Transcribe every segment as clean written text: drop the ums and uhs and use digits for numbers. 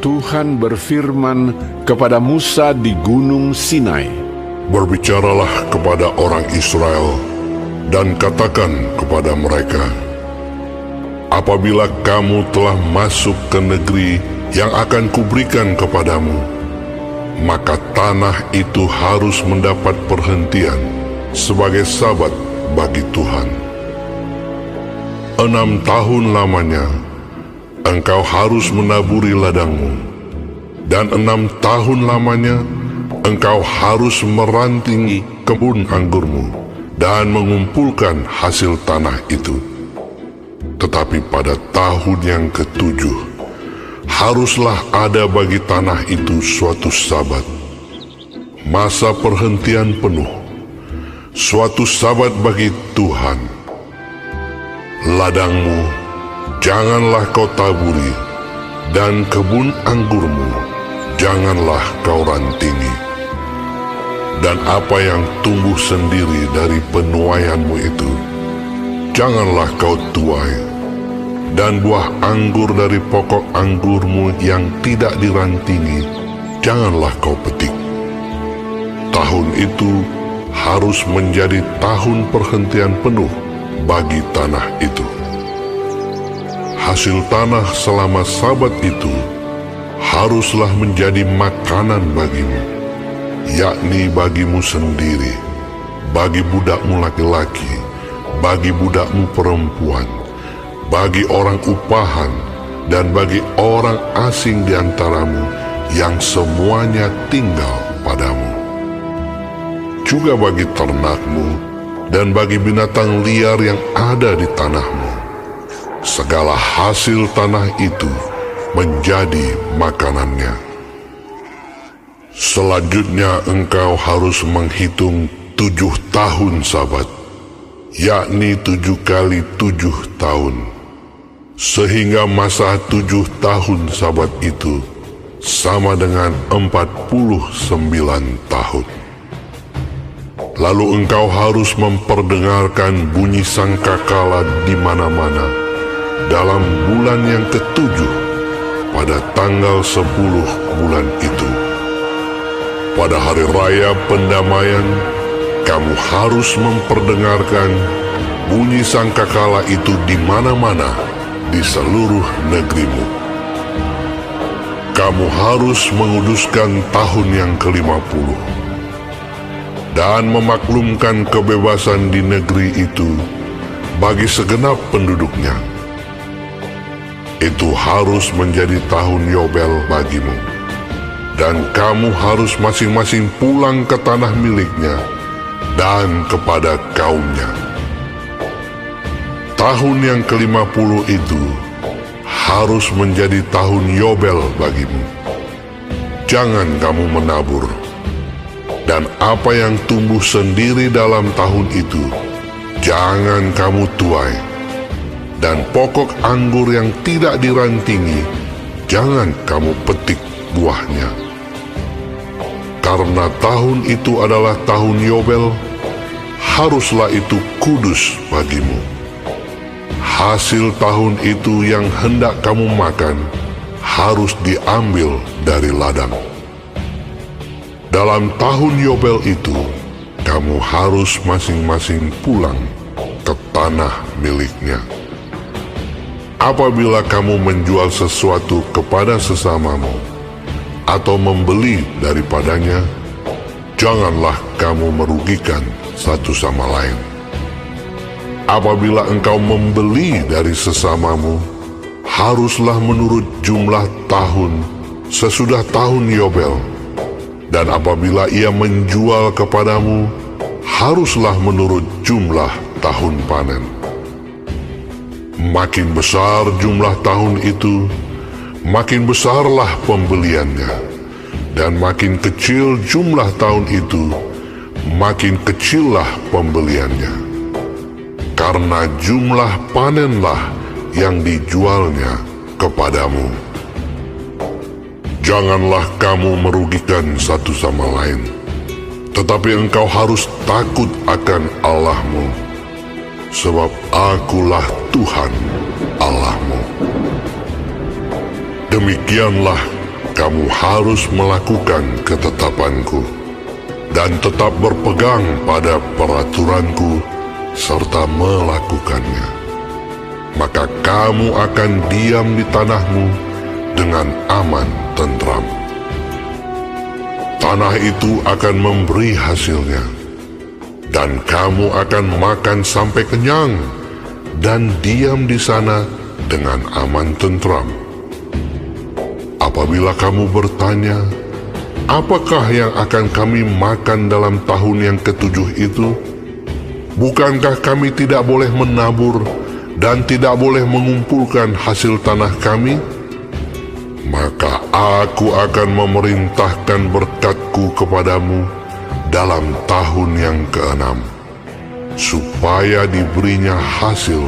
Tuhan berfirman kepada Musa di Gunung Sinai, "Berbicaralah kepada orang Israel dan katakan kepada mereka, apabila kamu telah masuk ke negeri yang akan kuberikan kepadamu, maka tanah itu harus mendapat perhentian sebagai sabat bagi Tuhan. 6 tahun lamanya engkau harus menaburi ladangmu, dan 6 tahun lamanya engkau harus merantingi kebun anggurmu dan mengumpulkan hasil tanah itu. Tetapi pada tahun yang ke-7, haruslah ada bagi tanah itu suatu sabat, masa perhentian penuh, suatu sabat bagi Tuhan. Ladangmu janganlah kau taburi, dan kebun anggurmu janganlah kau rantingi. Dan apa yang tumbuh sendiri dari penuaianmu itu, janganlah kau tuai, dan buah anggur dari pokok anggurmu yang tidak dirantingi, janganlah kau petik. Tahun itu harus menjadi tahun perhentian penuh bagi tanah itu. Hasil tanah selama sabat itu haruslah menjadi makanan bagimu, yakni bagimu sendiri, bagi budakmu laki-laki, bagi budakmu perempuan, bagi orang upahan, dan bagi orang asing di antaramu yang semuanya tinggal padamu. Juga bagi ternakmu dan bagi binatang liar yang ada di tanahmu. Segala hasil tanah itu menjadi makanannya. Selanjutnya engkau harus menghitung 7 tahun sabat, yakni 7 kali 7 tahun, sehingga masa 7 tahun sabat itu sama dengan 49 tahun. Lalu engkau harus memperdengarkan bunyi sangkakala di mana-mana dalam bulan yang ke-7 pada tanggal 10 bulan itu. Pada hari raya pendamaian, kamu harus memperdengarkan bunyi sangkakala itu di mana-mana di seluruh negerimu. Kamu harus menguduskan tahun yang ke-50 dan memaklumkan kebebasan di negeri itu bagi segenap penduduknya. Itu harus menjadi tahun Yobel bagimu, dan kamu harus masing-masing pulang ke tanah miliknya dan kepada kaumnya. Tahun yang ke-50 itu harus menjadi tahun Yobel bagimu. Jangan kamu menabur, dan apa yang tumbuh sendiri dalam tahun itu jangan kamu tuai, dan pokok anggur yang tidak dirantingi jangan kamu petik buahnya. Karena tahun itu adalah tahun Yobel, haruslah itu kudus bagimu. Hasil tahun itu yang hendak kamu makan harus diambil dari ladang. Dalam tahun Yobel itu, kamu harus masing-masing pulang ke tanah miliknya. Apabila kamu menjual sesuatu kepada sesamamu atau membeli daripadanya, janganlah kamu merugikan satu sama lain. Apabila engkau membeli dari sesamamu, haruslah menurut jumlah tahun sesudah tahun Yobel. Dan apabila ia menjual kepadamu, haruslah menurut jumlah tahun panen. Makin besar jumlah tahun itu, makin besarlah pembeliannya. Dan makin kecil jumlah tahun itu, makin kecillah pembeliannya. Karena jumlah panenlah yang dijualnya kepadamu. Janganlah kamu merugikan satu sama lain, tetapi engkau harus takut akan Allahmu, sebab Akulah Tuhan Allahmu. Demikianlah kamu harus melakukan ketetapanku dan tetap berpegang pada peraturanku serta melakukannya. Maka kamu akan diam di tanahmu dengan aman tentram. Tanah itu akan memberi hasilnya, dan kamu akan makan sampai kenyang dan diam di sana dengan aman tentram. Apabila kamu bertanya, apakah yang akan kami makan dalam tahun yang ketujuh itu? Bukankah kami tidak boleh menabur dan tidak boleh mengumpulkan hasil tanah kami? Maka aku akan memerintahkan berkatku kepadamu dalam tahun yang ke-6, supaya diberinya hasil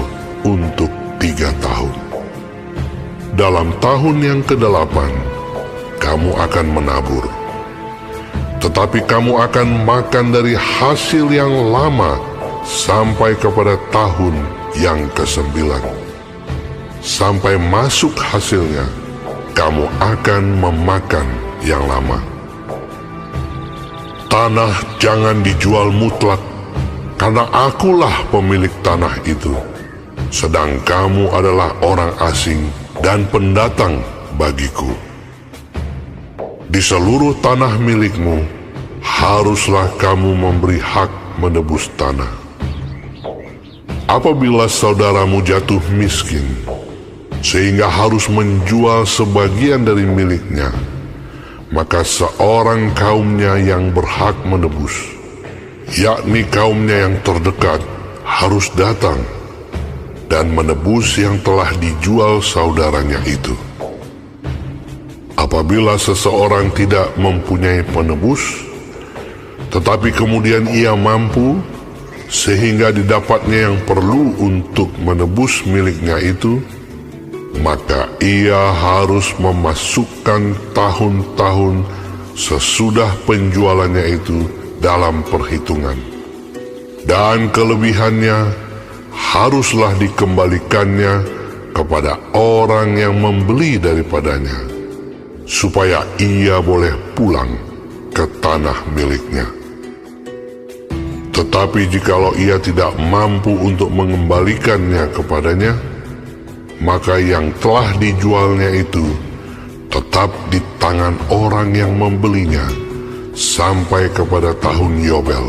untuk 3 tahun. Dalam tahun yang ke-8, kamu akan menabur. Tetapi kamu akan makan dari hasil yang lama sampai kepada tahun yang ke-9. Sampai masuk hasilnya, kamu akan memakan yang lama. Tanah jangan dijual mutlak, karena akulah pemilik tanah itu, sedang kamu adalah orang asing dan pendatang bagiku. Di seluruh tanah milikmu, haruslah kamu memberi hak menebus tanah. Apabila saudaramu jatuh miskin, sehingga harus menjual sebagian dari miliknya, maka seorang kaumnya yang berhak menebus, yakni kaumnya yang terdekat, harus datang dan menebus yang telah dijual saudaranya itu. Apabila seseorang tidak mempunyai penebus, tetapi kemudian ia mampu, sehingga didapatnya yang perlu untuk menebus miliknya itu, maka ia harus memasukkan tahun-tahun sesudah penjualannya itu dalam perhitungan. Dan kelebihannya haruslah dikembalikannya kepada orang yang membeli daripadanya, supaya ia boleh pulang ke tanah miliknya. Tetapi jikalau ia tidak mampu untuk mengembalikannya kepadanya, maka yang telah dijualnya itu tetap di tangan orang yang membelinya sampai kepada tahun Yobel.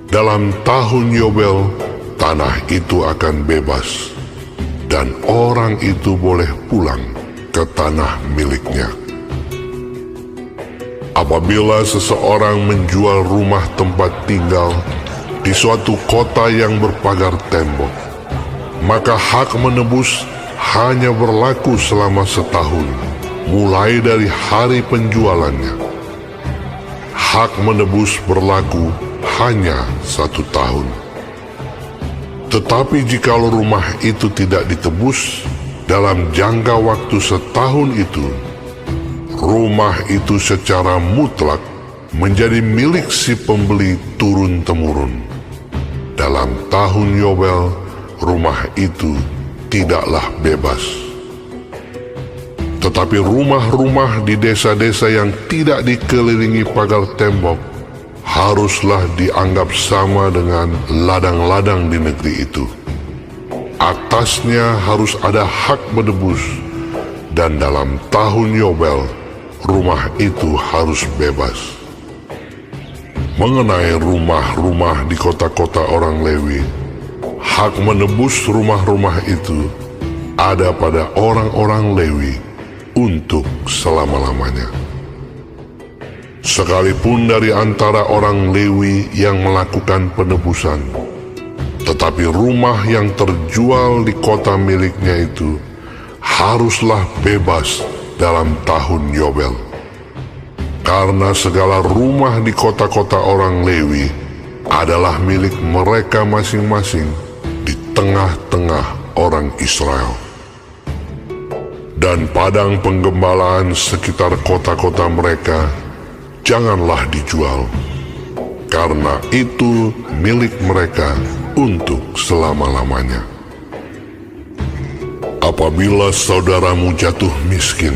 Dalam tahun Yobel, tanah itu akan bebas, dan orang itu boleh pulang ke tanah miliknya. Apabila seseorang menjual rumah tempat tinggal di suatu kota yang berpagar tembok, maka hak menebus hanya berlaku selama setahun, mulai dari hari penjualannya. Hak menebus berlaku hanya 1 tahun. Tetapi jikalau rumah itu tidak ditebus dalam jangka waktu setahun itu, rumah itu secara mutlak menjadi milik si pembeli turun-temurun. Dalam tahun Yobel, rumah itu tidaklah bebas. Tetapi rumah-rumah di desa-desa yang tidak dikelilingi pagar tembok haruslah dianggap sama dengan ladang-ladang di negeri itu. Atasnya harus ada hak menebus, dan dalam tahun Yobel, rumah itu harus bebas. Mengenai rumah-rumah di kota-kota orang Lewi, hak menebus rumah-rumah itu ada pada orang-orang Lewi untuk selama-lamanya. Sekalipun dari antara orang Lewi yang melakukan penebusan, tetapi rumah yang terjual di kota miliknya itu haruslah bebas dalam tahun Yobel. Karena segala rumah di kota-kota orang Lewi adalah milik mereka masing-masing di tengah-tengah orang Israel. Dan padang penggembalaan sekitar kota-kota mereka janganlah dijual, karena itu milik mereka untuk selama-lamanya. Apabila saudaramu jatuh miskin,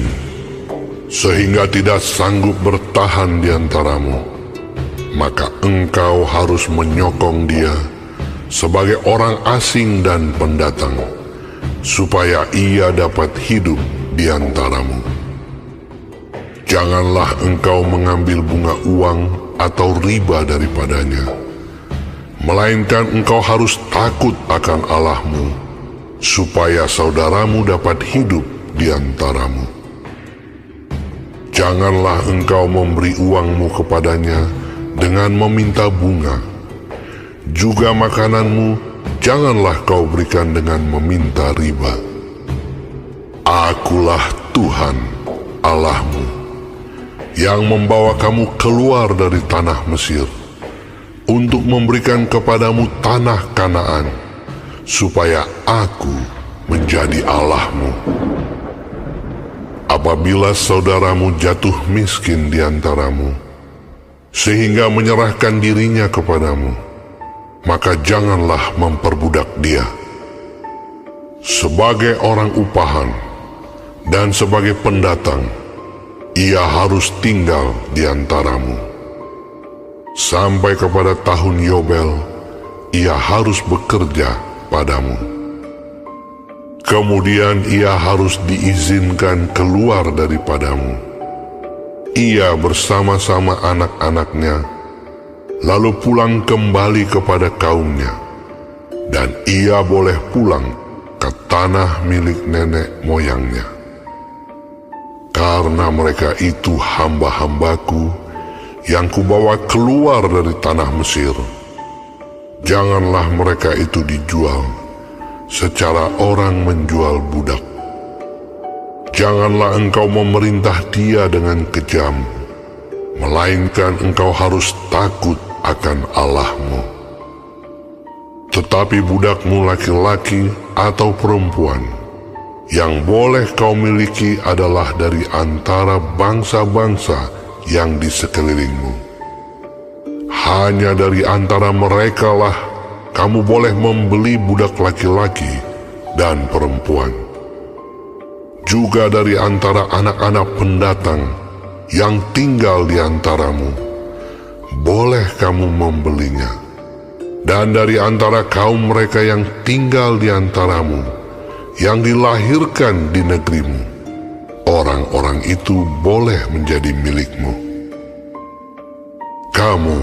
sehingga tidak sanggup bertahan di antaramu, maka engkau harus menyokong dia sebagai orang asing dan pendatang, supaya ia dapat hidup di antaramu. Janganlah engkau mengambil bunga uang atau riba daripadanya, melainkan engkau harus takut akan Allahmu, supaya saudaramu dapat hidup di antaramu. Janganlah engkau memberi uangmu kepadanya dengan meminta bunga. Juga makananmu janganlah kau berikan dengan meminta riba. Akulah Tuhan Allahmu, yang membawa kamu keluar dari tanah Mesir, untuk memberikan kepadamu tanah Kanaan, supaya Aku menjadi Allahmu. Apabila saudaramu jatuh miskin di antaramu, sehingga menyerahkan dirinya kepadamu, maka janganlah memperbudak dia. Sebagai orang upahan dan sebagai pendatang, ia harus tinggal di antaramu. Sampai kepada tahun Yobel, ia harus bekerja padamu. Kemudian ia harus diizinkan keluar daripadamu, ia bersama-sama anak-anaknya, lalu pulang kembali kepada kaumnya, dan ia boleh pulang ke tanah milik nenek moyangnya. Karena mereka itu hamba-hambaku yang kubawa keluar dari tanah Mesir, janganlah mereka itu dijual secara orang menjual budak. Janganlah engkau memerintah dia dengan kejam, melainkan engkau harus takut akan Allahmu. Tetapi budakmu laki-laki atau perempuan yang boleh kau miliki adalah dari antara bangsa-bangsa yang di sekelilingmu. Hanya dari antara merekalah kamu boleh membeli budak laki-laki dan perempuan. Juga dari antara anak-anak pendatang yang tinggal di antaramu, boleh kamu membelinya. Dan dari antara kaum mereka yang tinggal di antaramu, yang dilahirkan di negerimu, orang-orang itu boleh menjadi milikmu. Kamu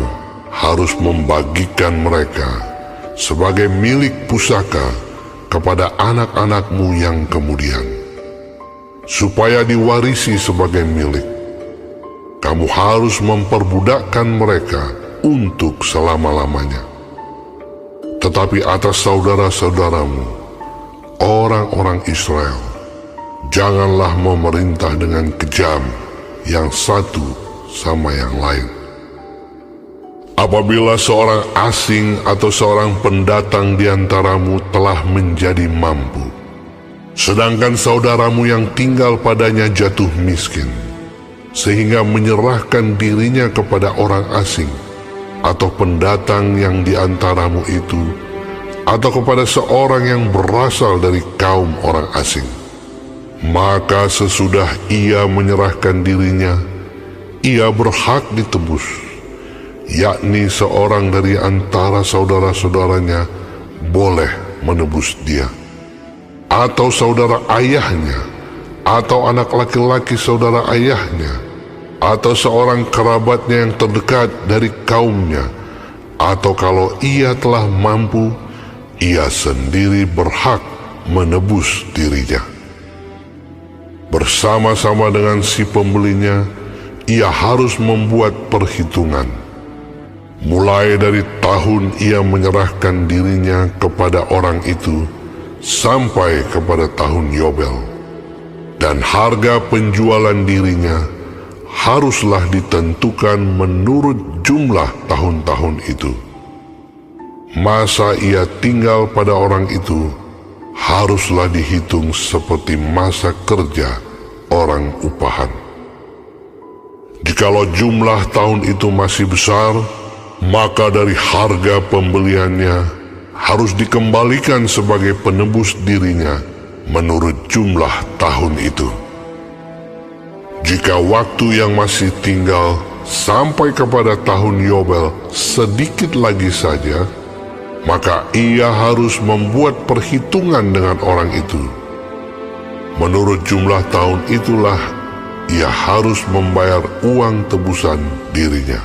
harus membagikan mereka sebagai milik pusaka kepada anak-anakmu yang kemudian, supaya diwarisi sebagai milik. Kamu harus memperbudakkan mereka untuk selama-lamanya. Tetapi atas saudara-saudaramu, orang-orang Israel, janganlah memerintah dengan kejam yang satu sama yang lain. Apabila seorang asing atau seorang pendatang di antaramu telah menjadi mampu, sedangkan saudaramu yang tinggal padanya jatuh miskin, sehingga menyerahkan dirinya kepada orang asing atau pendatang yang di antaramu itu, atau kepada seorang yang berasal dari kaum orang asing, maka sesudah ia menyerahkan dirinya, ia berhak ditebus, yakni seorang dari antara saudara-saudaranya boleh menebus dia, atau saudara ayahnya, atau anak laki-laki saudara ayahnya, atau seorang kerabatnya yang terdekat dari kaumnya, atau kalau ia telah mampu, ia sendiri berhak menebus dirinya. Bersama-sama dengan si pembelinya, ia harus membuat perhitungan, mulai dari tahun ia menyerahkan dirinya kepada orang itu sampai kepada tahun Yobel, dan harga penjualan dirinya haruslah ditentukan menurut jumlah tahun-tahun itu. Masa ia tinggal pada orang itu haruslah dihitung seperti masa kerja orang upahan. Jikalau jumlah tahun itu masih besar, maka dari harga pembeliannya harus dikembalikan sebagai penebus dirinya menurut jumlah tahun itu. Jika waktu yang masih tinggal sampai kepada tahun Yobel sedikit lagi saja, maka ia harus membuat perhitungan dengan orang itu. Menurut jumlah tahun itulah ia harus membayar uang tebusan dirinya.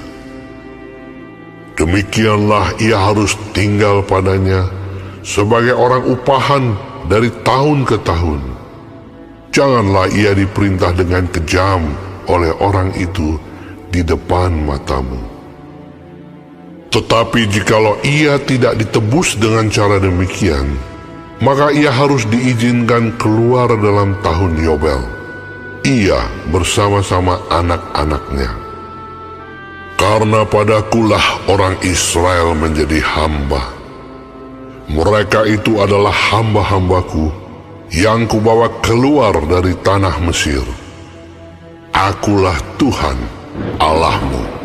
Demikianlah ia harus tinggal padanya sebagai orang upahan dari tahun ke tahun. Janganlah ia diperintah dengan kejam oleh orang itu di depan matamu. Tetapi jikalau ia tidak ditebus dengan cara demikian, maka ia harus diizinkan keluar dalam tahun Yobel, ia bersama-sama anak-anaknya. Karena padakulah orang Israel menjadi hamba. Mereka itu adalah hamba-hambaku yang kubawa keluar dari tanah Mesir. Akulah Tuhan Allahmu.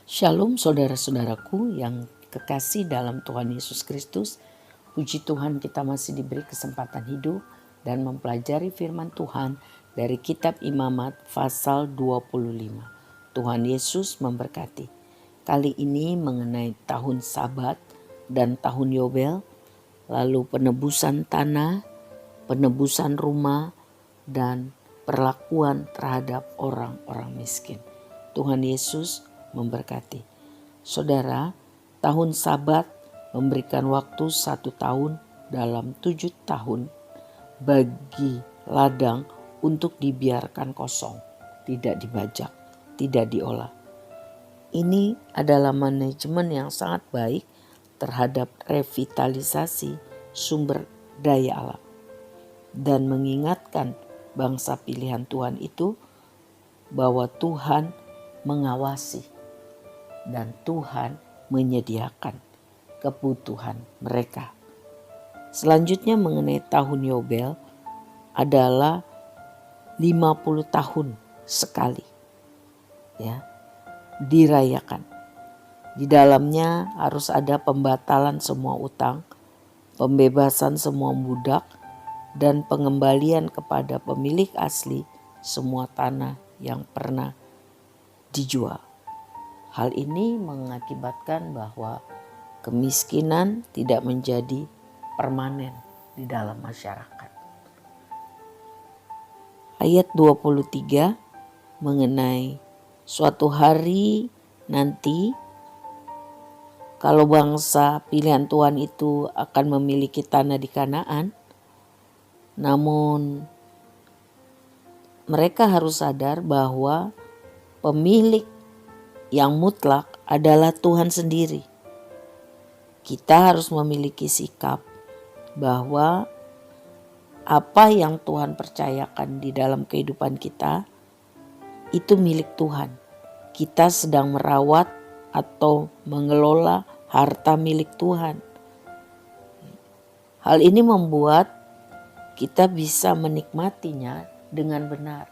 Shalom saudara-saudaraku yang kekasih dalam Tuhan Yesus Kristus. Puji Tuhan, kita masih diberi kesempatan hidup dan mempelajari firman Tuhan dari kitab Imamat pasal 25. Tuhan Yesus memberkati. Kali ini mengenai tahun Sabat dan tahun Yobel, lalu penebusan tanah, penebusan rumah, dan perlakuan terhadap orang-orang miskin. Tuhan Yesus memberkati. Saudara, tahun Sabat memberikan waktu 1 tahun dalam 7 tahun bagi ladang untuk dibiarkan kosong, tidak dibajak, tidak diolah. Ini adalah manajemen yang sangat baik terhadap revitalisasi sumber daya alam dan mengingatkan bangsa pilihan Tuhan itu bahwa Tuhan mengawasi dan Tuhan menyediakan kebutuhan mereka. Selanjutnya mengenai tahun Yobel adalah 50 tahun sekali ya dirayakan. Di dalamnya harus ada pembatalan semua utang, pembebasan semua budak, dan pengembalian kepada pemilik asli semua tanah yang pernah dijual. Hal ini mengakibatkan bahwa kemiskinan tidak menjadi permanen di dalam masyarakat. Ayat 23 mengenai suatu hari nanti kalau bangsa pilihan Tuhan itu akan memiliki tanah di Kanaan, namun mereka harus sadar bahwa pemilik yang mutlak adalah Tuhan sendiri. Kita harus memiliki sikap bahwa apa yang Tuhan percayakan di dalam kehidupan kita itu milik Tuhan. Kita sedang merawat atau mengelola harta milik Tuhan. Hal ini membuat kita bisa menikmatinya dengan benar.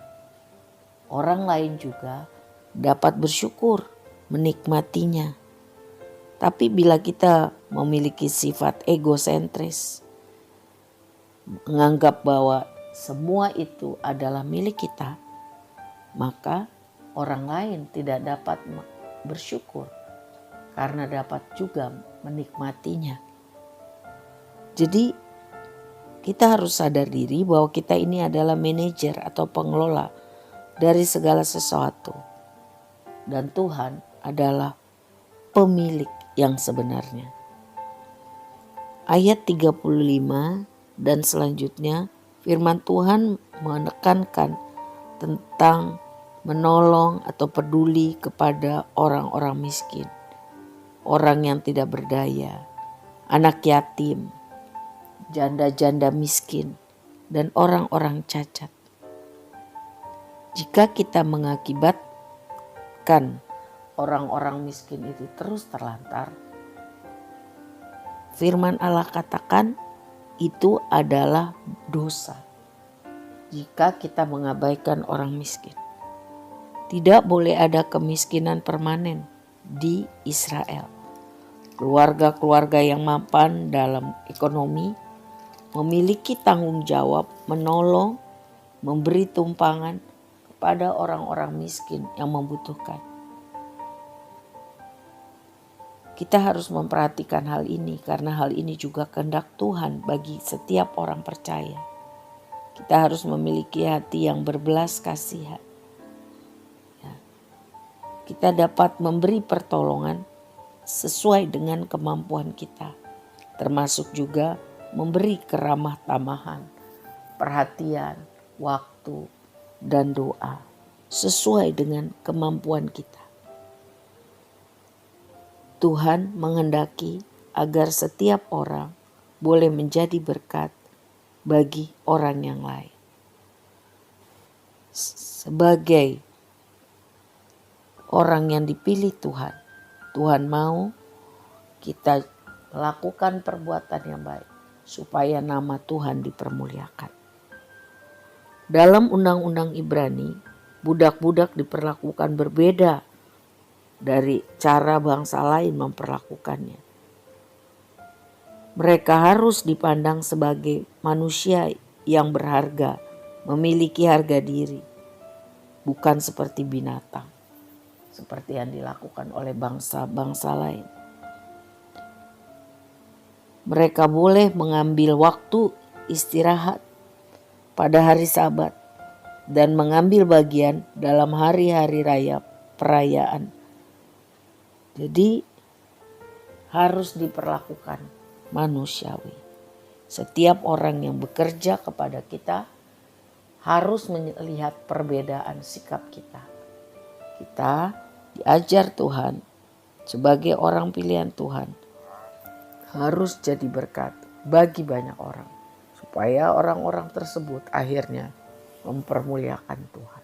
Orang lain juga dapat bersyukur menikmatinya. Tapi bila kita memiliki sifat egosentris, menganggap bahwa semua itu adalah milik kita, maka orang lain tidak dapat bersyukur karena dapat juga menikmatinya. Jadi kita harus sadar diri bahwa kita ini adalah manajer atau pengelola dari segala sesuatu. Dan Tuhan adalah pemilik yang sebenarnya. Ayat 35 dan selanjutnya firman Tuhan menekankan tentang menolong atau peduli kepada orang-orang miskin, orang yang tidak berdaya, anak yatim, janda-janda miskin, dan orang-orang cacat. Jika kita mengakibatkan orang-orang miskin itu terus terlantar, firman Allah katakan itu adalah dosa jika kita mengabaikan orang miskin. Tidak boleh ada kemiskinan permanen di Israel. Keluarga-keluarga yang mapan dalam ekonomi memiliki tanggung jawab menolong, memberi tumpangan kepada orang-orang miskin yang membutuhkan. Kita harus memperhatikan hal ini karena hal ini juga kehendak Tuhan bagi setiap orang percaya. Kita harus memiliki hati yang berbelas kasihan. Ya. Kita dapat memberi pertolongan sesuai dengan kemampuan kita, termasuk juga memberi keramah tamahan, perhatian, waktu, dan doa sesuai dengan kemampuan kita. Tuhan menghendaki agar setiap orang boleh menjadi berkat bagi orang yang lain. Sebagai orang yang dipilih Tuhan, Tuhan mau kita melakukan perbuatan yang baik supaya nama Tuhan dipermuliakan. Dalam undang-undang Ibrani, budak-budak diperlakukan berbeda dari cara bangsa lain memperlakukannya. Mereka harus dipandang sebagai manusia yang berharga, memiliki harga diri, bukan seperti binatang, seperti yang dilakukan oleh bangsa-bangsa lain. Mereka boleh mengambil waktu istirahat pada hari Sabat dan mengambil bagian dalam hari-hari raya perayaan. Jadi harus diperlakukan manusiawi. Setiap orang yang bekerja kepada kita harus melihat perbedaan sikap kita. Kita diajar Tuhan sebagai orang pilihan Tuhan harus jadi berkat bagi banyak orang. Supaya orang-orang tersebut akhirnya mempermuliakan Tuhan.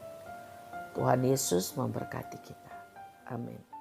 Tuhan Yesus memberkati kita. Amin.